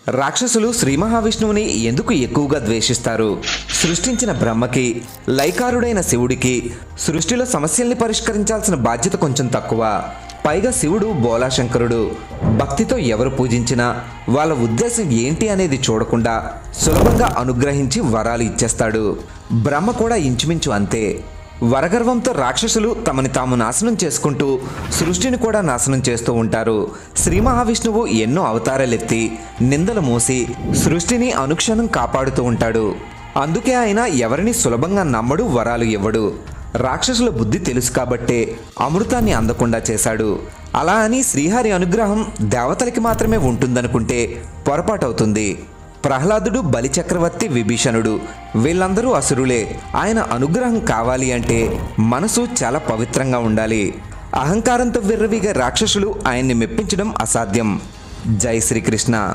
రాక్షసులు శ్రీ మహావిష్ణువుని ఎందుకు ఎక్కువగా ద్వేషిస్తారు? సృష్టించిన బ్రహ్మకి, లైకారుడైన శివుడికి సృష్టిలో సమస్యల్ని పరిష్కరించాల్సిన బాధ్యత కొంచెం తక్కువ. పైగా శివుడు బోలాశంకరుడు. భక్తితో ఎవరు పూజించినా వాళ్ళ ఉద్దేశం ఏంటి అనేది చూడకుండా సులభంగా అనుగ్రహించి వరాలు ఇచ్చేస్తాడు. బ్రహ్మ కూడా ఇంచుమించు అంతే. వరగర్వంతో రాక్షసులు తమని తాము నాశనం చేసుకుంటూ సృష్టిని కూడా నాశనం చేస్తూ ఉంటారు. శ్రీ మహావిష్ణువు ఎన్నో అవతారాలెత్తి నిందలు మోసి సృష్టిని అనుక్షణం కాపాడుతూ ఉంటాడు. అందుకే ఆయన ఎవరిని సులభంగా నమ్మడు, వరాలు ఇవ్వడు. రాక్షసుల బుద్ధి తెలుసు కాబట్టే అమృతాన్ని అందకుండా చేశాడు. అలా అని శ్రీహరి అనుగ్రహం దేవతలకి మాత్రమే ఉంటుందనుకుంటే పొరపాటవుతుంది. ప్రహ్లాదుడు, బలిచక్రవర్తి, విభీషణుడు వీళ్ళందరూ అసురులే. ఆయన అనుగ్రహం కావాలి అంటే మనసు చాలా పవిత్రంగా ఉండాలి. అహంకారంతో విర్రవీగే రాక్షసులు ఆయన్ని మెప్పించడం అసాధ్యం. జై శ్రీకృష్ణ.